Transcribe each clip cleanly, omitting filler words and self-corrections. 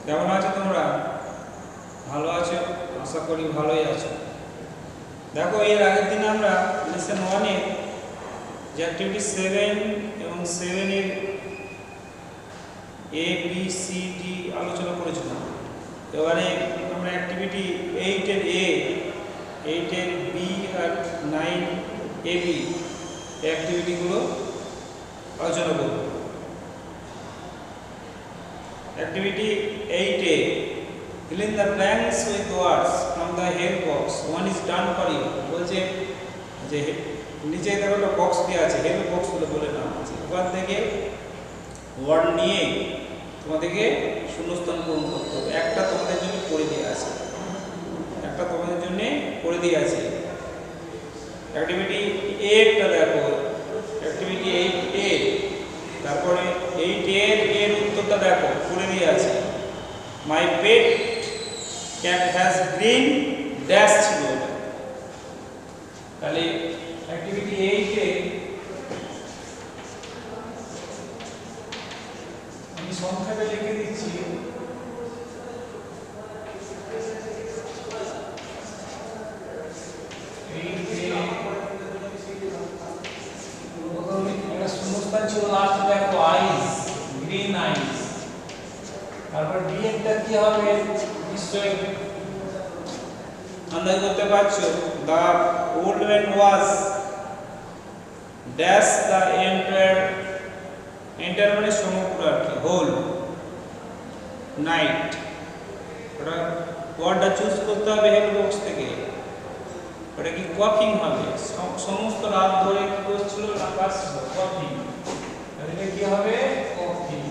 কেমন আছো তোমরা? ভালো আছো? আশা করি ভালোই আছো। দেখো, এর আগের দিন আমরা লেসন 1-এ যে অ্যাক্টিভিটি 7 এবং 7-এর এ বি সি ডি আলোচনা করেছিলাম। এবারে আমরা অ্যাক্টিভিটি 8-এর এ, 8-এর বি আর 9 এ বি অ্যাক্টিভিটিগুলো আলোচনা করব। অ্যাক্টিভিটি 8-এ fill in the blanks with words from the help box. One is done for you. বলছে যে নিচে দেখো একটা বক্স দেওয়া আছে, হেল্প বক্স বলে নাম আছে। ওখান থেকে ওয়ার্ড নিয়ে তোমাদেরকে শূন্যস্থান পূরণ করতে হবে। একটা তোমাদের জন্য করে দেওয়া আছে, একটা তোমাদের জন্য করে দেওয়া আছে। অ্যাক্টিভিটি 8টা দেখো, অ্যাক্টিভিটি 8A, তারপরে 8 এর উত্তরটা দেখো করে দেওয়া আছে। My pet cat has green dash ছিল। তাহলে অ্যাক্টিভিটি 8-এ আমি সংখ্যাটা লিখে দিচ্ছি। শূন্যস্থান ছিল লাস্ট, দেখো আইস, গ্রিন আইস। তারপর বি এরটা কি হবে? নিশ্চয়ই আন্দাজ করতে পারছো। The old man was dash the entire মানে সমগ্র আর কি, হোল নাইট। ওটা ওয়ার্ডটা চুজ করতে হবে হেল্প বক্স থেকে। ওটা কি কোয়াকিং হবে? সমস্ত রাত ধরে কি করছিল? আকাশ কোয়াকিং। তাহলে কি হবে? কোয়াকিং।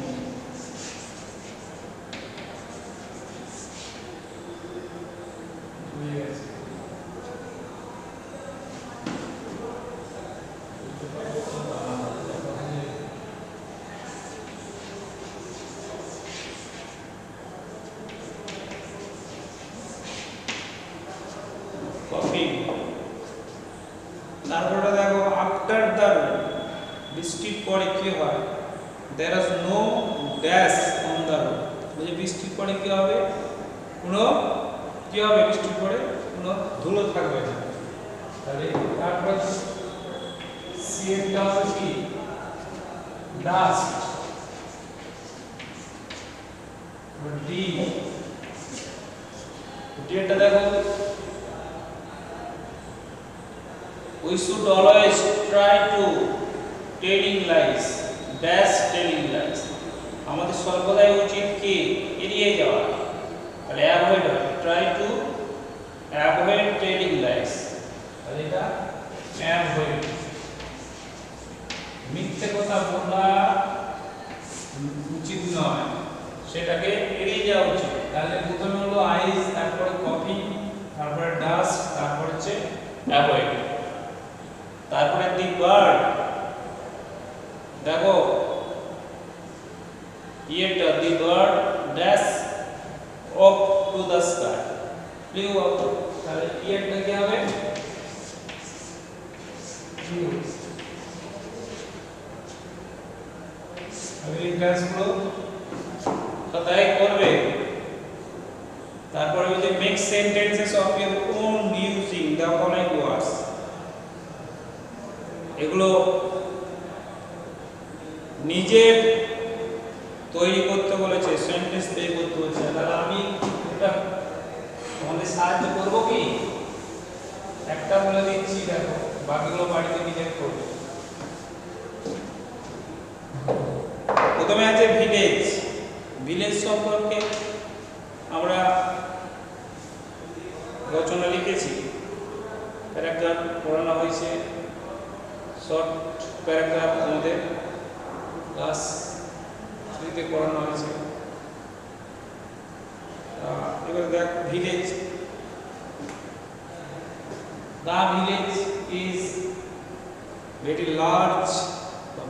তারপরে দেখো আফটার দ্য বৃষ্টির পরে কি হয়? There is no dash on the road. বুঝে বৃষ্টির পরে কি হবে? কোনো কি হবে? বৃষ্টির পরে কোনো ধুলো থাকবে না। তাহলে তারপর সি এরটা হবে কি? ডাস্ট। ডি এরটা দেখো, we should always try to telling lies dash telling lies. আমাদের সর্বদাই উচিত কি? এড়িয়ে যাওয়া। তাহলে অ্যাভয়েড হবে, try to avoid telling lines. তাহলে এটা অ্যাভয়েড, মিথ্যে কথা বলা উচিত নয়, সেটাকে এড়িয়ে যাওয়া উচিত। তাহলে প্রথমে হলো আইস, তারপরে কফি, তারপরে ডাস্ট, তারপর হচ্ছে অ্যাভয়েড। তারপরে দি বার্ড, দেখো এটা the bird dash off to the sky, flew off. তাহলে এটা কি হবে? আমি এই কাজগুলো খাতায় করবে। তারপরে হচ্ছে make sentences of your own using the following ওয়ার্ডস। এগুলো নিজে তৈরি করতে বলেছে, সেন্টেন্স তৈরি করতে বলেছে। তাহলে আমি এটা তোমাদের সাহায্য করব কি? একটা বলে দিচ্ছি, দেখো বাকিগুলো বাড়িতে নিজে করবে। প্রথমে আছে ভিলেজ। ভিলেজ সম্পর্কে আমরা রচনা লিখেছি, প্যারাগ্রাফ পড়ানো হয়েছে, শর্ট প্যারাগ্রাফ আমাদের ক্লাস 3-তে পড়ানো হয়েছে। এবার দেখ village. The village is very large,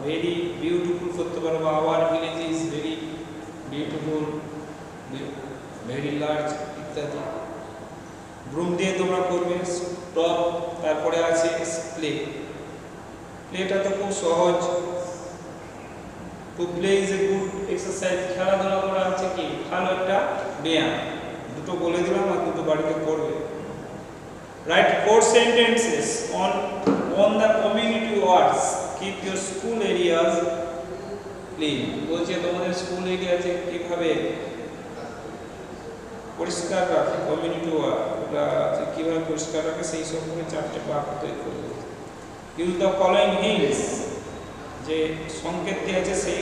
very beautiful করতে পারো, বা our village is very beautiful, very large ইত্যাদি। ব্রুম দিয়ে তোমরা করবে স্টপ। তারপরে আছে প্লে। প্লেটা তো খুব সহজ, to play is a good exercise, খেলাধুলা করা হচ্ছে কি ভালো একটা ব্যায়াম। দুটো বলে দিলাম আর দুটো বাড়িতে করবে। Right 4 sentences on the community wards, keep your school areas clean। বলছে তোমাদের স্কুল এরিয়াতে কিভাবে পরিষ্কার রাখে, কমিউনিটি ওয়ার্ড ওটা কিভাবে পরিষ্কার রাখে সেই সম্পর্কে 4টে বাক্য তৈরি করবে। ইউজ দ্য ফলোইং হিন্টস, যে সংকেত দেওয়া আছে সেই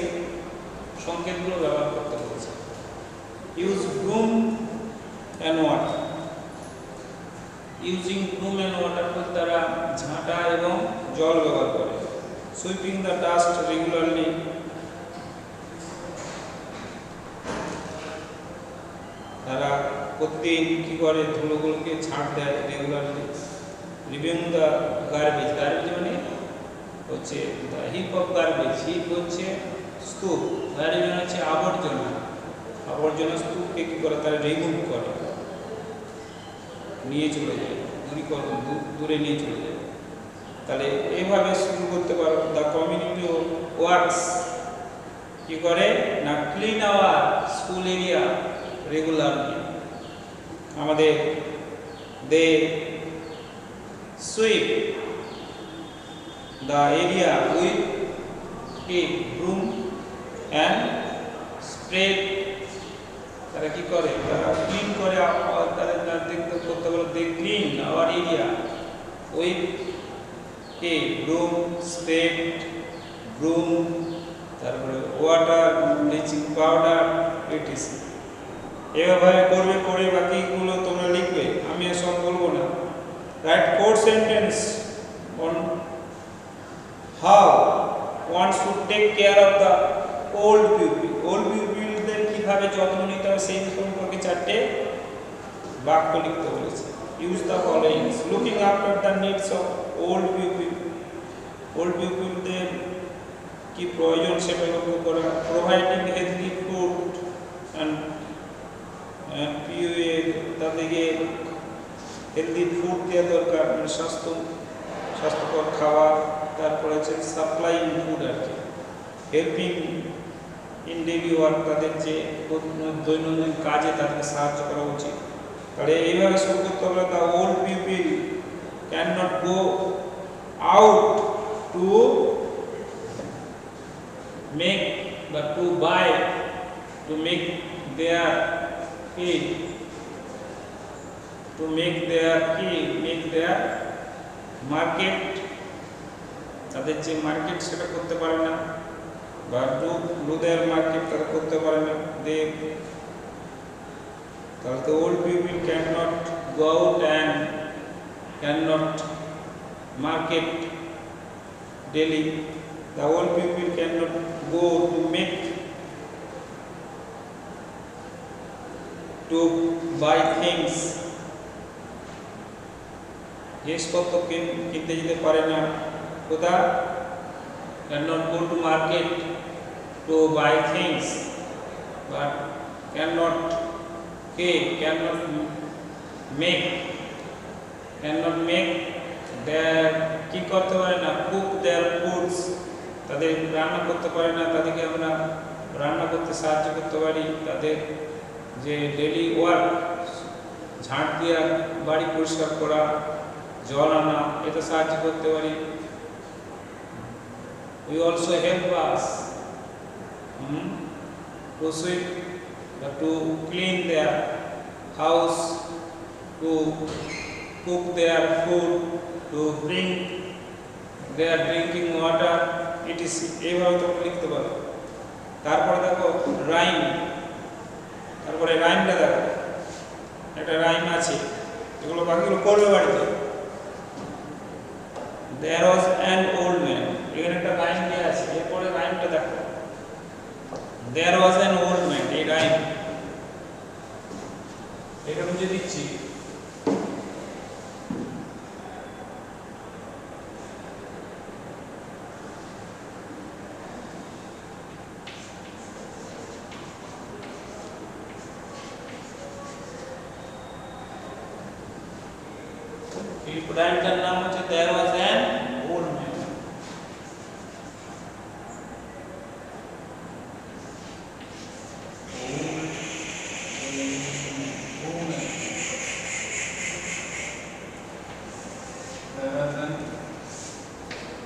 সংকেতগুলো ব্যবহার করতে বলছে। Use broom and water, using broom and water বলতে তারা ঝাঁটা এবং জল ব্যবহার করে। সুইপিং দ্য ডাস্ট রেগুলারলি, তারা প্রতিদিন কি করে ধুলোগুলোকে ঝাঁট দেয় regularly. Review the garbage, garbage মানে হচ্ছে the heap of garbage, heap হচ্ছে স্তূপ, গার্বেজ মানে হচ্ছে আবর্জনা, আবর্জনা স্তূপকে কি করে তারা রিমুভ করে, নিয়ে চলে যায়, দূরে নিয়ে চলে যায়। তাহলে এইভাবে শুরু করতে পারো। দ্য কমিউনিটি ওয়ার্কস কি করে না clean our school area regularly, আমাদের দে সুইপ দ্য এরিয়া উইথ কি ব্রুম অ্যান্ড স্প্রে, তারা কি করে তারা ক্লিন করে, তাদের দেখতে করতে বলে they clean our area with কি ব্রুম, স্প্রে, ব্রুম, তারপরে ওয়াটার, ব্লিচিং পাউডার, ইটিসি। এভাবে করবে, করে বাকিগুলো তোমরা লিখবে, আমি সব বলবো না। Write 4 sentence on how one should take care of the old people, old পিপলদের কিভাবে যত্ন নিতে হবে সেই সম্পর্কে 4টে বাক্য লিখতে বলেছে। Use the followings, looking after the needs of old people, old পিপলদের কি প্রয়োজন সেটা লক্ষ্য করা। প্রোভাইডিং হেলদি ফুড অ্যান্ড পিওএ, তাদেরকে হেলদি ফুড দেওয়া দরকার, মানে স্বাস্থ্যকর খাবার। তারপরে হচ্ছে সাপ্লাই ফুড আর কি। হেল্পিং ইন ডেইলি ওয়ার্ক, তাদের যে দৈনন্দিন কাজে তাদেরকে সাহায্য করা উচিত। তাহলে এইভাবে শুরু করতে হবে। The old people can not go out to make বা to buy, to make their কি, টু মেক দেয়ার কি, মেক দেয়ার মার্কেট, তাদের যে মার্কেট সেটা করতে পারে না, বা ডু দেয়ার মার্কেট তারা করতে পারে না। দে, তাহলে তো old people can not go out and can not market daily. The old people cannot go to buy things, জিনিসপত্র কিনতে যেতে পারে না। কোথা cannot go to market to buy things, but cannot make their কি করতে পারে না, cook their foods, তাদের রান্না করতে পারে না, তাদেরকে আমরা রান্না করতে সাহায্য করতে পারি। তাদের যে ডেলি ওয়ার্ক, ঝাঁট দেওয়া, বাড়ি পরিষ্কার করা, জল আনা, এটা সাহায্য করতে পারি। We also help us to sweep, to clean their house, to cook their food, to drink their drinking water, etc. এইভাবে তোমরা লিখতে পারো। তারপরে দেখো রাইম, তারপরে রাইমটা দেখো, একটা রাইম আছে, এগুলো বাকিগুলো করবে বাড়িতে। There was an old man, এখানে একটা রাইম দেওয়া আছে, এরপরে রাইমটা দেখো। There was an old man, এই রাইম এটা বুঝে দিচ্ছি। রাইমটার নাম হচ্ছে There was an old man।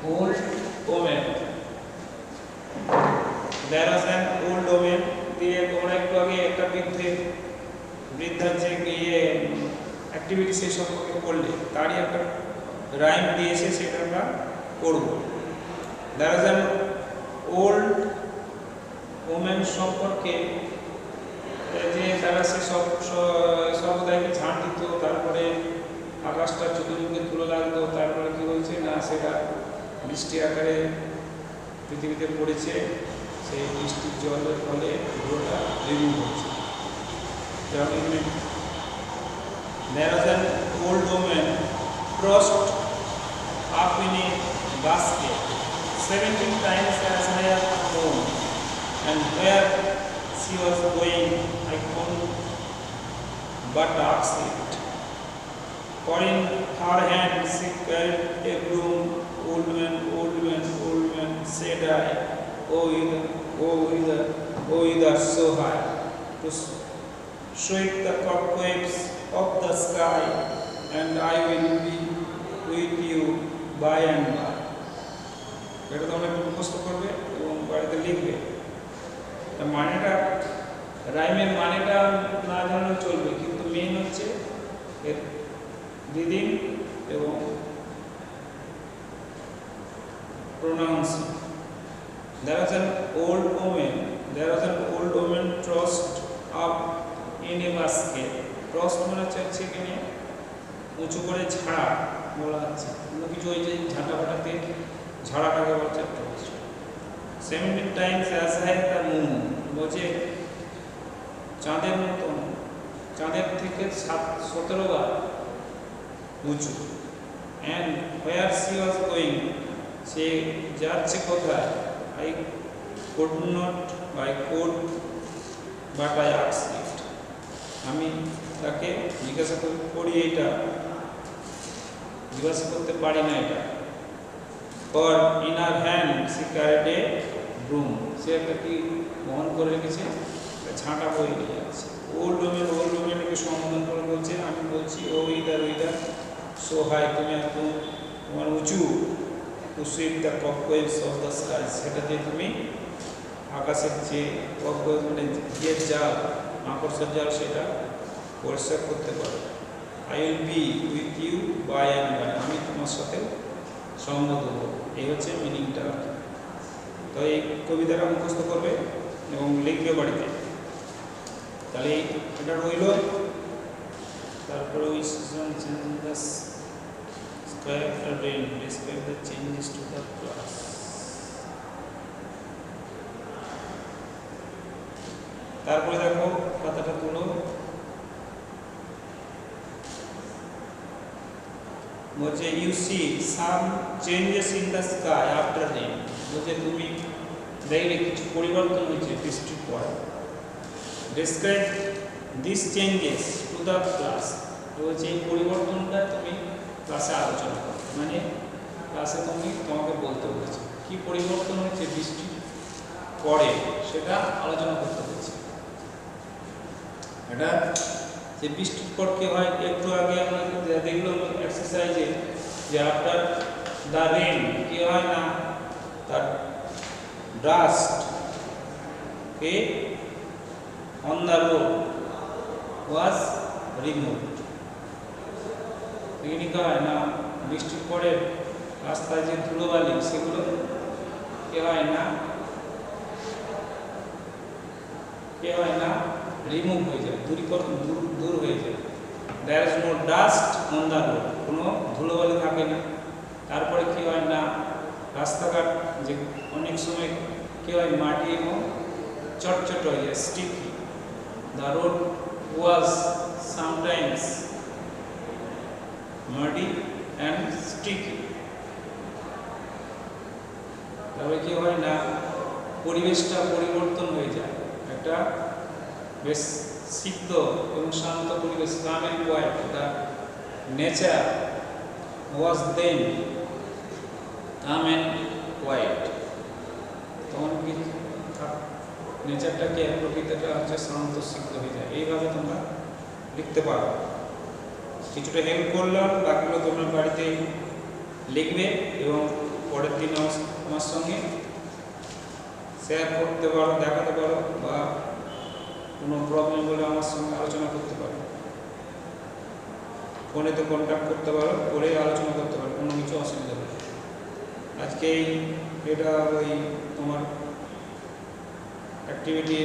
old woman. There was an old woman. দিয়ে তোমরা একটু আগে একটা বৃদ্ধার যে অ্যাক্টিভিটি সেই সম্পর্কে পড়লে তারই একটা রাইম দিয়েছে, সেটা আমরা পড়ব। There was an old woman সম্পর্কে যে তারা সে সর্বদাই ঝাঁট দিত, তারপরে আকাশটা চতুর্দিকে তুলে লাগতো, তারপরে কি হয়েছে না সেটা বৃষ্টি আকারে পৃথিবীতে পড়েছে, সেই বৃষ্টির জলের ফলে ধুলোটা রিমুভ হচ্ছে। There was an old woman tossed up in a basket 17 times as high as the moon, and where she was going I couldn't but ask it. For in her hand she carried a broom. Old man, old man, old man, said I, oh either so high, to sweep the cobwebs of the sky, and I will be with you by and by. এটা তোমরা একটু মুখস্থ করবে এবং বাড়িতে লিখবে। মানেটা, রাইমের মানেটা না জানলেও চলবে, কিন্তু মেইন হচ্ছে এর রিদিং এবং pronouncing. There was an old woman tossed up in a basket. Tossed মানে হচ্ছে কিনে উঁচু করে ঝাড়া বলা হচ্ছে, অন্য কিছু ওই যে ঝাঁটা ফাটাতে ঝাড়াটাকে বলছে tossed. 17 times as high as the moon, বলছে চাঁদের মতন, চাঁদের থেকে 17 বার উঁচু। And where she was going, সে যাচ্ছে কোথায়, I could but I asked it, আমি তাকে জিজ্ঞাসা করি, এটা জিজ্ঞাসা করতে পারি না এটা। For in her hand she carried a broom, সে একটা কি বহন করে রেখেছে, ঝাঁটা বয়ে নিয়ে যাচ্ছে। ওল্ড ওমেনকে সম্বোধন করে বলছে, আমি বলছি ও ইদার সো হাই, তুমি একদম তোমার উঁচু, to sweep the cobwebs of the sky, সেটা দিয়ে তুমি আকাশের যে cobwebs মানে যে জাল, মাকড়সার জাল, সেটা পরিষ্কার করতে পারো। I will be with you by and by, আমি তোমার সাথে সঙ্গ দেবো। এই হচ্ছে মিনিংটা। তো এই কবিতাটা মুখস্থ করবে এবং লিখবে বাড়িতে। তাহলে এটা রইল। তারপরে ওই square terrain, describe the changes to the class. তারপরে দেখো খাতাটা তুলো, বলছে you see some changes in the sky after rain, বলছে তুমি দেখলে কিছু পরিবর্তন হয়েছে বৃষ্টির পর। describe these changes to the class, বলছে এই পরিবর্তনটা তুমি ক্লাসে আলোচনা করো, মানে ক্লাসে তোমাকে বলতে বলেছে কি পরিবর্তন হয়েছে বৃষ্টির পরে, সেটা আলোচনা করতে হয়েছে। এটা যে বৃষ্টির পর কি হয়, একটু আগে আমরা দেখলাম এক্সারসাইজে যে আফটার দ্য রেন কি হয় না, তার dust on the road was removed. কি হয় না, বৃষ্টির পরে রাস্তায় যে ধুলোবালি সেগুলো কি হয় না রিমুভ হয়ে যায়, দূর হয়ে যায়। There is no dust on the road, কোনো ধুলোবালি থাকে না। তারপরে কি হয় না, রাস্তাঘাট যে অনেক সময় কি হয় মাটি এবং চটচট হয়ে যায়, sticky. The road was sometimes muddy and sticky. তবে কি হয় না, পরিবেশটা পরিবর্তন হয়ে যায়, একটা বেশ সিদ্ধ এবং শান্ত পরিবেশ, calm and quiet. The nature was then calm and quiet. তখন কি নেচারটাকে, প্রকৃতিটা হচ্ছে শান্ত সিদ্ধ হয়ে যায়। এইভাবে তোমরা লিখতে পারো। কিছুটা হেল্প করলাম, বাকিগুলো তোমরা বাড়িতে লিখবে এবং পরের দিন আমার সঙ্গে শেয়ার করতে পারো, দেখাতে পারো, বা কোনো প্রবলেম হলে আমার সঙ্গে আলোচনা করতে পারো। ফোনেতে কন্ট্যাক্ট করতে পারো, করে আলোচনা করতে পারো, কোনো কিছু অসুবিধা নেই। আজকে এটা ওই তোমার অ্যাক্টিভিটি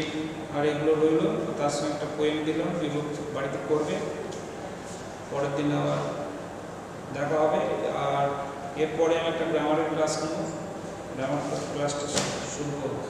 আর এগুলো রইলো, তার সঙ্গে একটা পোয়েম দিলাম, এগুলো বাড়িতে করবে, পরের দিন আবার দেখা হবে। আর এরপরে আমি একটা গ্রামারের ক্লাস নেব, গ্রামার ক্লাসটা শুরু করবো।